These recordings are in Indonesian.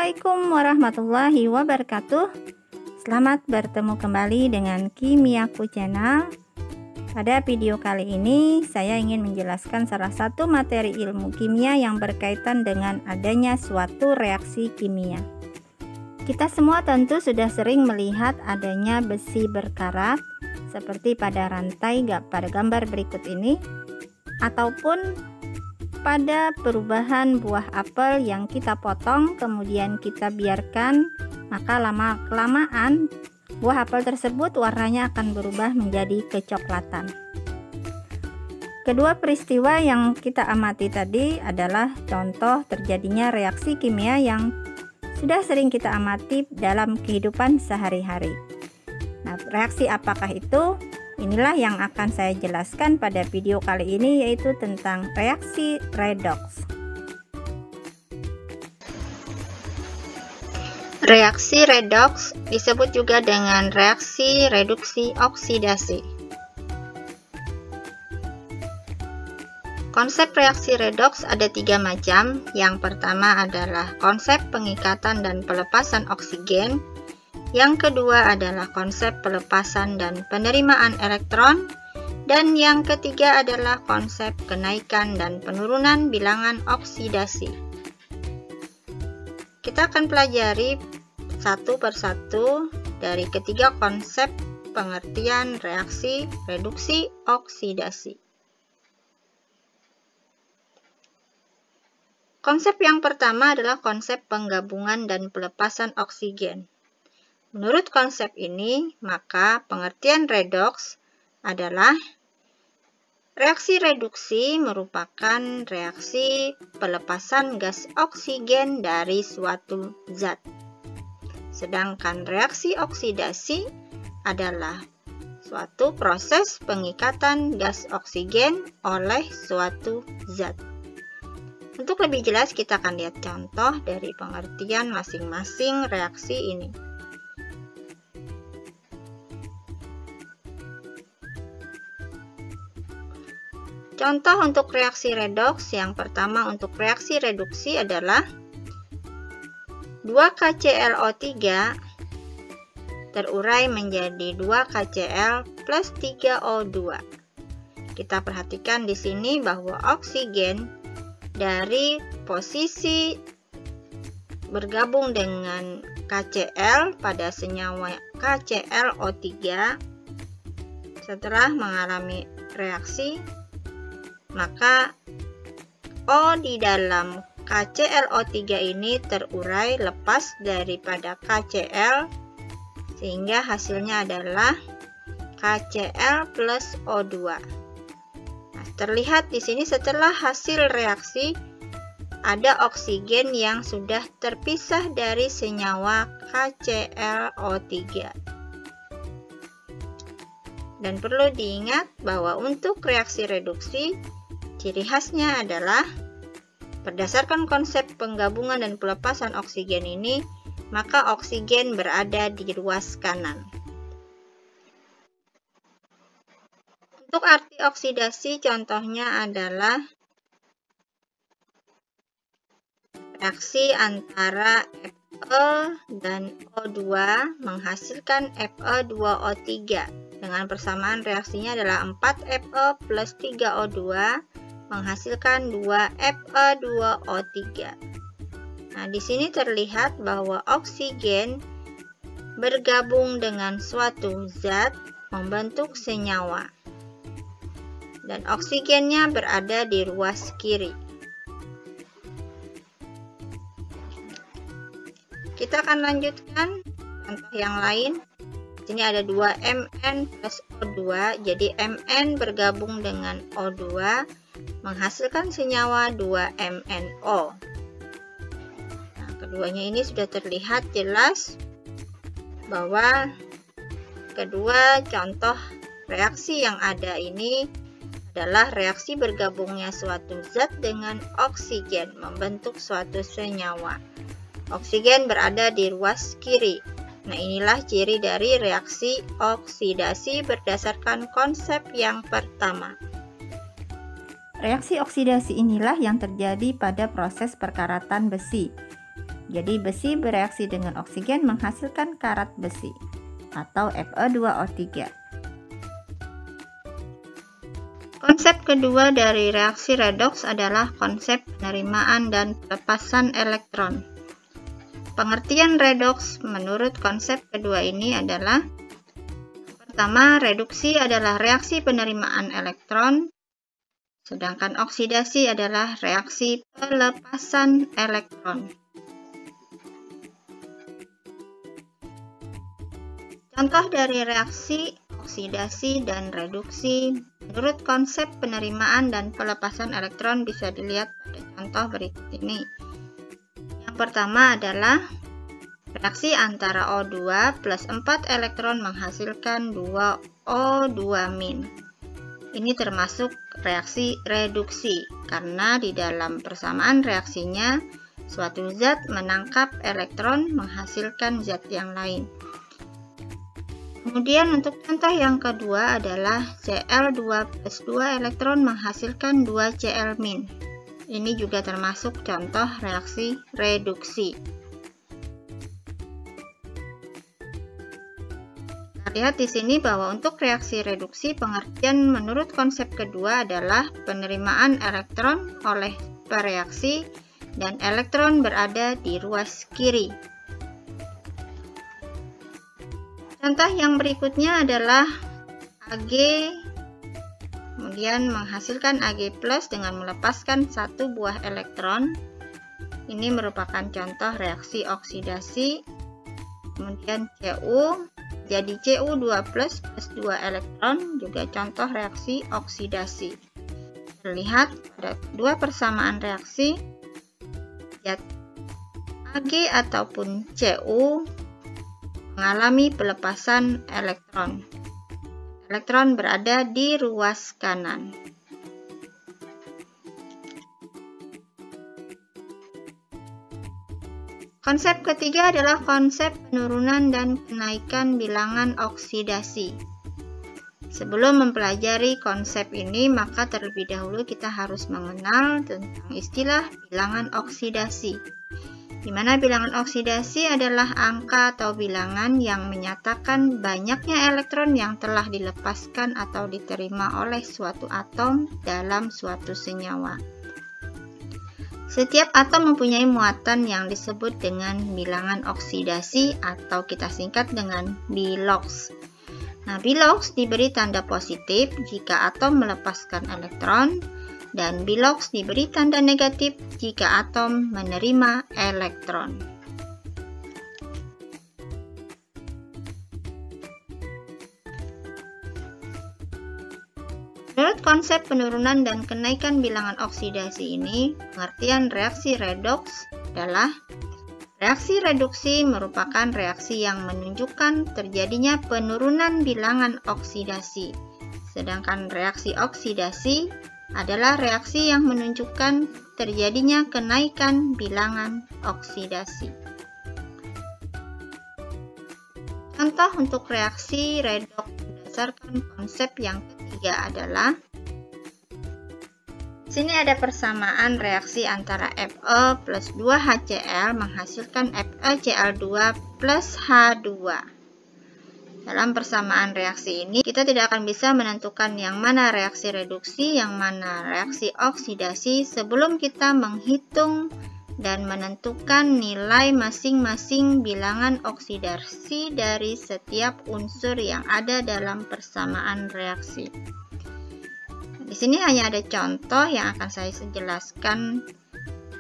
Assalamualaikum warahmatullahi wabarakatuh. Selamat bertemu kembali dengan Kimiaku Channel. Pada video kali ini saya ingin menjelaskan salah satu materi ilmu kimia yang berkaitan dengan adanya suatu reaksi kimia. Kita semua tentu sudah sering melihat adanya besi berkarat seperti pada rantai pada gambar berikut ini, ataupun pada perubahan buah apel yang kita potong kemudian kita biarkan, maka lama-kelamaan buah apel tersebut warnanya akan berubah menjadi kecoklatan. Kedua peristiwa yang kita amati tadi adalah contoh terjadinya reaksi kimia yang sudah sering kita amati dalam kehidupan sehari-hari. Nah, reaksi apakah itu? Inilah yang akan saya jelaskan pada video kali ini, yaitu tentang reaksi redoks. Reaksi redoks disebut juga dengan reaksi reduksi oksidasi. Konsep reaksi redoks ada 3 macam. Yang pertama adalah konsep pengikatan dan pelepasan oksigen. Yang kedua adalah konsep pelepasan dan penerimaan elektron, dan yang ketiga adalah konsep kenaikan dan penurunan bilangan oksidasi. Kita akan pelajari satu persatu dari ketiga konsep pengertian reaksi reduksi oksidasi. Konsep yang pertama adalah konsep penggabungan dan pelepasan oksigen. Menurut konsep ini, maka pengertian redoks adalah reaksi reduksi merupakan reaksi pelepasan gas oksigen dari suatu zat. Sedangkan reaksi oksidasi adalah suatu proses pengikatan gas oksigen oleh suatu zat. Untuk lebih jelas, kita akan lihat contoh dari pengertian masing-masing reaksi ini. Contoh untuk reaksi redoks, yang pertama untuk reaksi reduksi adalah 2KClO3 terurai menjadi 2KCl plus 3O2. Kita perhatikan di sini bahwa oksigen dari posisi bergabung dengan KCl pada senyawa KClO3 setelah mengalami reaksi, maka O di dalam KClO3 ini terurai lepas daripada KCl, sehingga hasilnya adalah KCl plus O2. Nah, terlihat di sini setelah hasil reaksi ada oksigen yang sudah terpisah dari senyawa KClO3. Dan perlu diingat bahwa untuk reaksi reduksi, ciri khasnya adalah berdasarkan konsep penggabungan dan pelepasan oksigen ini, maka oksigen berada di ruas kanan. Untuk arti oksidasi, contohnya adalah reaksi antara Fe dan O2 menghasilkan Fe2O3. Dengan persamaan reaksinya adalah 4Fe plus 3O2 menghasilkan 2Fe2O3. Nah, di sini terlihat bahwa oksigen bergabung dengan suatu zat membentuk senyawa. Dan oksigennya berada di ruas kiri. Kita akan lanjutkan contoh yang lain. Sini ada 2Mn plus O2, jadi Mn bergabung dengan O2 menghasilkan senyawa 2MnO. Nah, keduanya ini sudah terlihat jelas bahwa kedua contoh reaksi yang ada ini adalah reaksi bergabungnya suatu zat dengan oksigen membentuk suatu senyawa. Oksigen berada di ruas kiri. Nah, inilah ciri dari reaksi oksidasi berdasarkan konsep yang pertama. Reaksi oksidasi inilah yang terjadi pada proses perkaratan besi. Jadi besi bereaksi dengan oksigen menghasilkan karat besi atau Fe2O3. Konsep kedua dari reaksi redoks adalah konsep penerimaan dan pelepasan elektron. Pengertian redoks menurut konsep kedua ini adalah: pertama, reduksi adalah reaksi penerimaan elektron, sedangkan oksidasi adalah reaksi pelepasan elektron. Contoh dari reaksi oksidasi dan reduksi menurut konsep penerimaan dan pelepasan elektron bisa dilihat pada contoh berikut ini. Yang pertama adalah reaksi antara O2 plus 4 elektron menghasilkan 2 O2-. Ini termasuk reaksi reduksi karena di dalam persamaan reaksinya suatu zat menangkap elektron menghasilkan zat yang lain. Kemudian untuk contoh yang kedua adalah Cl2 plus 2 elektron menghasilkan 2 Cl-. Ini juga termasuk contoh reaksi reduksi. Kita lihat di sini bahwa untuk reaksi reduksi pengertian menurut konsep kedua adalah penerimaan elektron oleh pereaksi dan elektron berada di ruas kiri. Contoh yang berikutnya adalah Ag kemudian menghasilkan Ag+ dengan melepaskan satu buah elektron. Ini merupakan contoh reaksi oksidasi. Kemudian Cu jadi Cu2+ plus 2 elektron, juga contoh reaksi oksidasi. Terlihat pada dua persamaan reaksi, zat Ag ataupun Cu mengalami pelepasan elektron. Elektron berada di ruas kanan. Konsep ketiga adalah konsep penurunan dan kenaikan bilangan oksidasi. Sebelum mempelajari konsep ini, maka terlebih dahulu kita harus mengenal tentang istilah bilangan oksidasi. Di mana bilangan oksidasi adalah angka atau bilangan yang menyatakan banyaknya elektron yang telah dilepaskan atau diterima oleh suatu atom dalam suatu senyawa. Setiap atom mempunyai muatan yang disebut dengan bilangan oksidasi atau kita singkat dengan Bilox. Nah, Bilox diberi tanda positif jika atom melepaskan elektron, dan Bilox diberi tanda negatif jika atom menerima elektron. Menurut konsep penurunan dan kenaikan bilangan oksidasi ini, pengertian reaksi redoks adalah reaksi reduksi merupakan reaksi yang menunjukkan terjadinya penurunan bilangan oksidasi, sedangkan reaksi oksidasi adalah reaksi yang menunjukkan terjadinya kenaikan bilangan oksidasi. Contoh untuk reaksi redoks berdasarkan konsep yang ketiga adalah, di sini ada persamaan reaksi antara Fe plus 2 HCl menghasilkan FeCl2 plus H2. Dalam persamaan reaksi ini, kita tidak akan bisa menentukan yang mana reaksi reduksi, yang mana reaksi oksidasi sebelum kita menghitung dan menentukan nilai masing-masing bilangan oksidasi dari setiap unsur yang ada dalam persamaan reaksi. Di sini hanya ada contoh yang akan saya jelaskan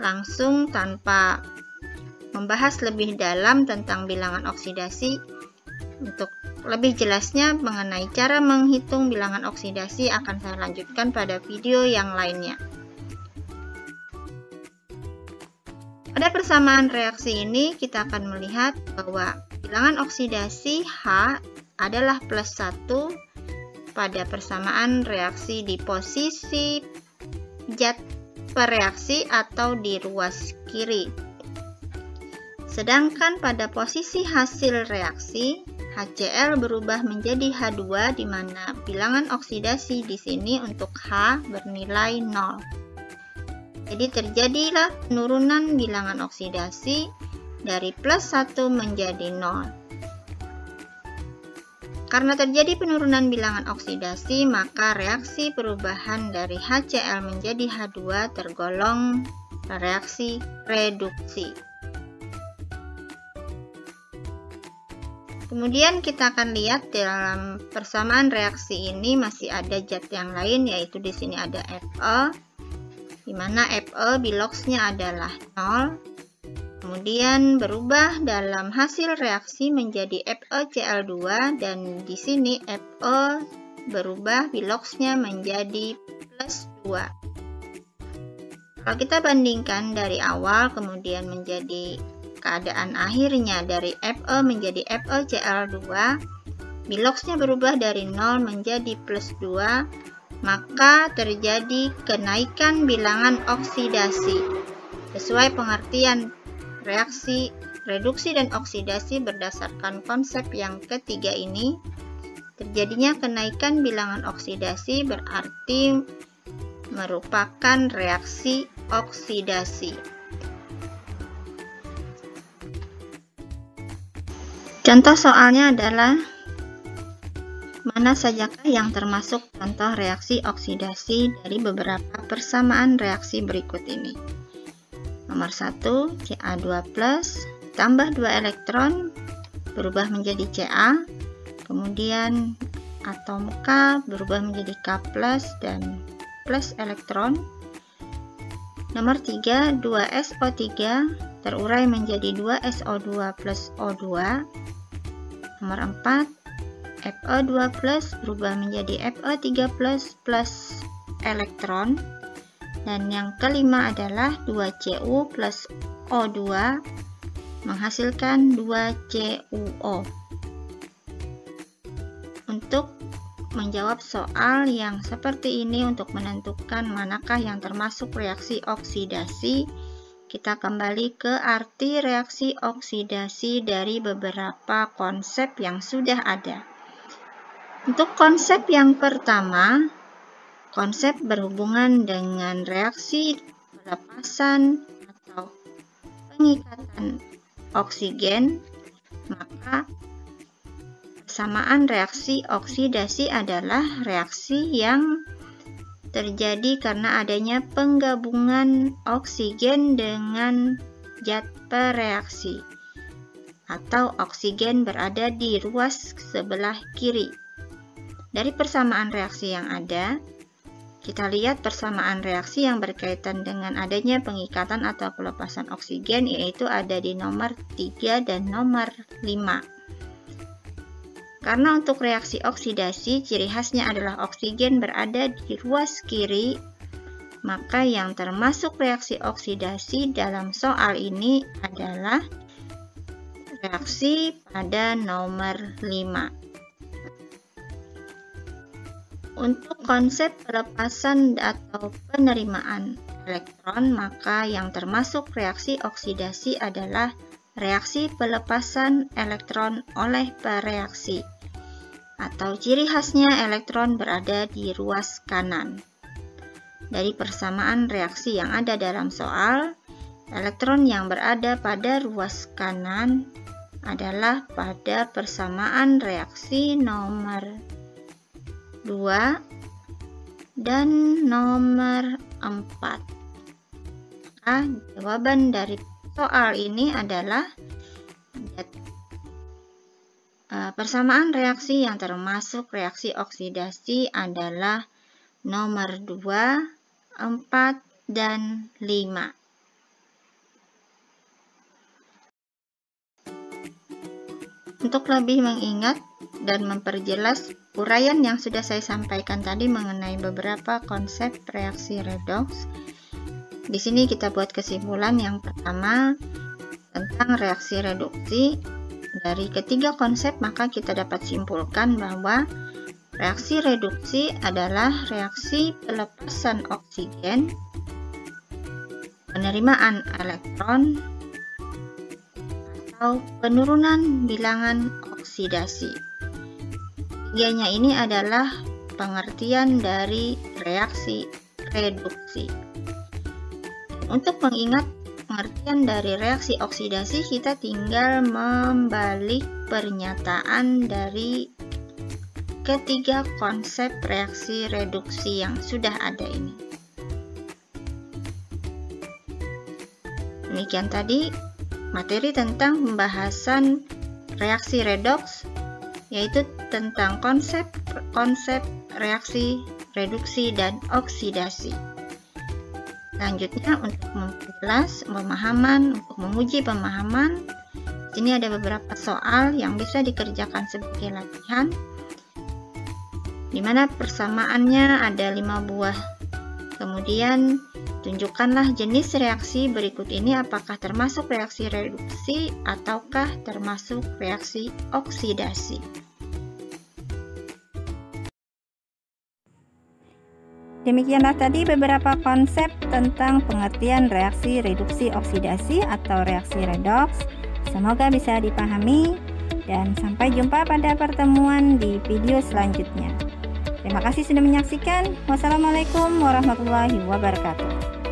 langsung tanpa membahas lebih dalam tentang bilangan oksidasi. Untuk lebih jelasnya mengenai cara menghitung bilangan oksidasi akan saya lanjutkan pada video yang lainnya. Pada persamaan reaksi ini kita akan melihat bahwa bilangan oksidasi H adalah plus 1 pada persamaan reaksi di posisi zat pereaksi atau di ruas kiri. Sedangkan pada posisi hasil reaksi, HCl berubah menjadi H2 di mana bilangan oksidasi di sini untuk H bernilai 0. Jadi terjadilah penurunan bilangan oksidasi dari plus 1 menjadi 0. Karena terjadi penurunan bilangan oksidasi, maka reaksi perubahan dari HCl menjadi H2 tergolong reaksi reduksi. Kemudian kita akan lihat dalam persamaan reaksi ini masih ada zat yang lain, yaitu di sini ada Fe, di mana Fe biloxnya adalah 0. Kemudian berubah dalam hasil reaksi menjadi FeCl2 dan di sini Fe berubah biloxnya menjadi plus 2. Kalau kita bandingkan dari awal kemudian menjadi keadaan akhirnya dari Fe menjadi FeCl2, biloxnya berubah dari 0 menjadi plus 2, maka terjadi kenaikan bilangan oksidasi. Sesuai pengertian reaksi reduksi dan oksidasi berdasarkan konsep yang ketiga ini, terjadinya kenaikan bilangan oksidasi berarti merupakan reaksi oksidasi. Contoh soalnya adalah mana sajakah yang termasuk contoh reaksi oksidasi dari beberapa persamaan reaksi berikut ini. Nomor 1, Ca2+, tambah 2 elektron, berubah menjadi Ca, kemudian atom K berubah menjadi K+, dan plus elektron. Nomor 3, 2SO3, terurai menjadi 2SO2 plus O2. Nomor 4, Fe2+ berubah menjadi Fe3+ plus elektron. Dan yang kelima adalah 2Cu plus O2 menghasilkan 2CuO. Untuk menjawab soal yang seperti ini untuk menentukan manakah yang termasuk reaksi oksidasi, kita kembali ke arti reaksi oksidasi dari beberapa konsep yang sudah ada. Untuk konsep yang pertama, konsep berhubungan dengan reaksi pelepasan atau pengikatan oksigen, maka persamaan reaksi oksidasi adalah reaksi yang terjadi karena adanya penggabungan oksigen dengan zat pereaksi atau oksigen berada di ruas sebelah kiri. Dari persamaan reaksi yang ada, kita lihat persamaan reaksi yang berkaitan dengan adanya pengikatan atau pelepasan oksigen, yaitu ada di nomor 3 dan nomor 5. Karena untuk reaksi oksidasi, ciri khasnya adalah oksigen berada di ruas kiri, maka yang termasuk reaksi oksidasi dalam soal ini adalah reaksi pada nomor 5. Untuk konsep pelepasan atau penerimaan elektron, maka yang termasuk reaksi oksidasi adalah reaksi pelepasan elektron oleh pereaksi, atau ciri khasnya elektron berada di ruas kanan. Dari persamaan reaksi yang ada dalam soal, elektron yang berada pada ruas kanan adalah pada persamaan reaksi nomor 2 dan nomor 4. Maka jawaban dari soal ini adalah persamaan reaksi yang termasuk reaksi oksidasi adalah nomor 2, 4, dan 5. Untuk lebih mengingat dan memperjelas uraian yang sudah saya sampaikan tadi mengenai beberapa konsep reaksi redoks, di sini kita buat kesimpulan yang pertama tentang reaksi reduksi. Dari ketiga konsep, maka kita dapat simpulkan bahwa reaksi reduksi adalah reaksi pelepasan oksigen, penerimaan elektron, atau penurunan bilangan oksidasi. Tiganya ini adalah pengertian dari reaksi reduksi. Untuk mengingat pengertian dari reaksi oksidasi, kita tinggal membalik pernyataan dari ketiga konsep reaksi reduksi yang sudah ada ini. Demikian tadi materi tentang pembahasan reaksi redoks, yaitu tentang konsep reaksi reduksi dan oksidasi. Selanjutnya, untuk memperjelas pemahaman, untuk menguji pemahaman, sini ada beberapa soal yang bisa dikerjakan sebagai latihan, di mana persamaannya ada 5 buah. Kemudian tunjukkanlah jenis reaksi berikut ini apakah termasuk reaksi reduksi ataukah termasuk reaksi oksidasi. Demikianlah tadi beberapa konsep tentang pengertian reaksi reduksi oksidasi atau reaksi redoks. Semoga bisa dipahami dan sampai jumpa pada pertemuan di video selanjutnya. Terima kasih sudah menyaksikan. Wassalamualaikum warahmatullahi wabarakatuh.